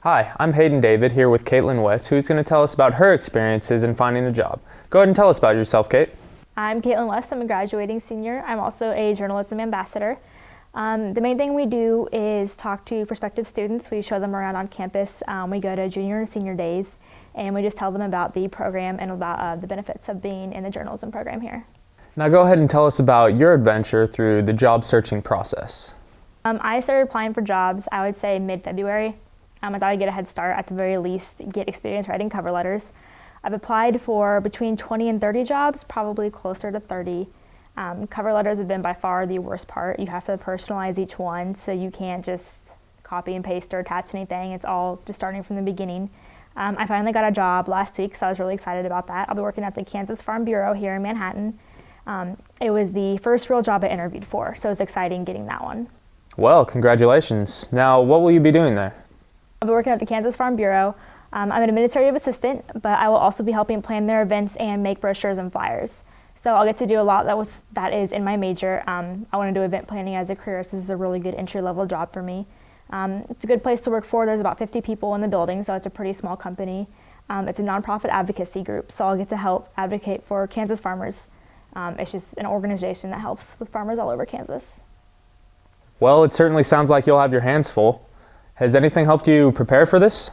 Hi, I'm Hayden David here with Kaitlin West, who's going to tell us about her experiences in finding a job. Go ahead and tell us about yourself, Kate. I'm Kaitlin West. I'm a graduating senior. I'm also a journalism ambassador. The main thing we do is talk to prospective students. We show them around on campus. We go to junior and senior days, and we just tell them about the program and about the benefits of being in the journalism program here. Now go ahead and tell us about your adventure through the job searching process. I started applying for jobs, I would say mid-February. I thought I'd get a head start, at the very least, get experience writing cover letters. I've applied for between 20 and 30 jobs, probably closer to 30. Cover letters have been by far the worst part. You have to personalize each one, so you can't just copy and paste or attach anything. It's all just starting from the beginning. I finally got a job last week, so I was really excited about that. I'll be working at the Kansas Farm Bureau here in Manhattan. It was the first real job I interviewed for, so it was exciting getting that one. Well, congratulations. Now, what will you be doing there? I'll be working at the Kansas Farm Bureau. I'm an administrative assistant, but I will also be helping plan their events and make brochures and flyers. So I'll get to do a lot that is in my major. I want to do event planning as a career, so this is a really good entry-level job for me. It's a good place to work for. There's about 50 people in the building, so it's a pretty small company. It's a nonprofit advocacy group, so I'll get to help advocate for Kansas farmers. It's just an organization that helps with farmers all over Kansas. Well, it certainly sounds like you'll have your hands full. Has anything helped you prepare for this?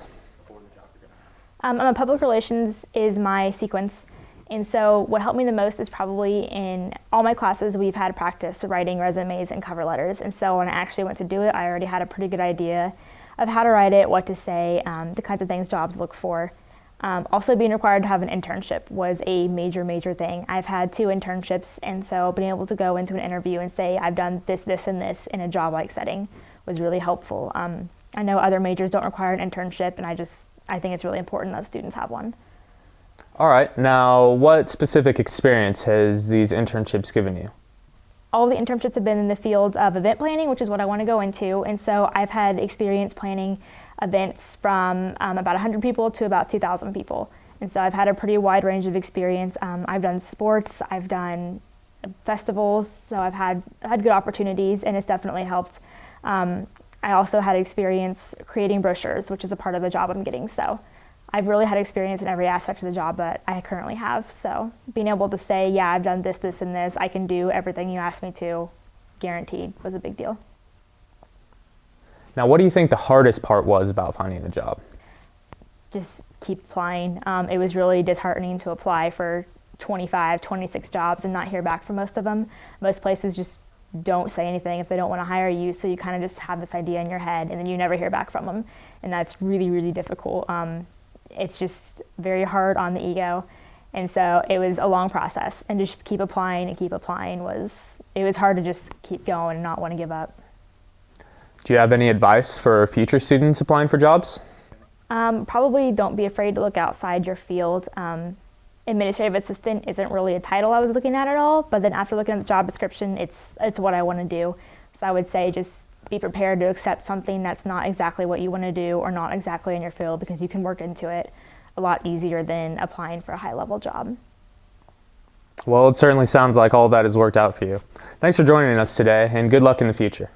Public relations is my sequence, and so what helped me the most is probably in all my classes we've had practice writing resumes and cover letters, and so when I actually went to do it, I already had a pretty good idea of how to write it, what to say, the kinds of things jobs look for. Also being required to have an internship was a major thing. I've had 2 internships, and so being able to go into an interview and say I've done this, and this in a job-like setting was really helpful. I know other majors don't require an internship, and I think it's really important that students have one. All right, now what specific experience has these internships given you? All the internships have been in the field of event planning, which is what I want to go into, and so I've had experience planning events from about 100 people to about 2,000 people. And so I've had a pretty wide range of experience. I've done sports, I've done festivals, so I've had good opportunities, and it's definitely helped. I also had experience creating brochures, which is a part of the job I'm getting. So I've really had experience in every aspect of the job that I currently have. So being able to say, yeah, I've done this, and this, I can do everything you asked me to, guaranteed, was a big deal. Now, what do you think the hardest part was about finding a job? Just keep applying. It was really disheartening to apply for 25, 26 jobs and not hear back from most of them. Most places just don't say anything if they don't want to hire you, so you kind of just have this idea in your head and then you never hear back from them, and that's really difficult. It's just very hard on the ego, and so it was a long process, and just keep applying it was hard to just keep going and not want to give up. Do you have any advice for future students applying for jobs? Probably don't be afraid to look outside your field. Administrative assistant isn't really a title I was looking at all, but then after looking at the job description, it's what I want to do. So I would say just be prepared to accept something that's not exactly what you want to do or not exactly in your field, because you can work into it a lot easier than applying for a high-level job. Well, it certainly sounds like all that has worked out for you. Thanks for joining us today, and good luck in the future.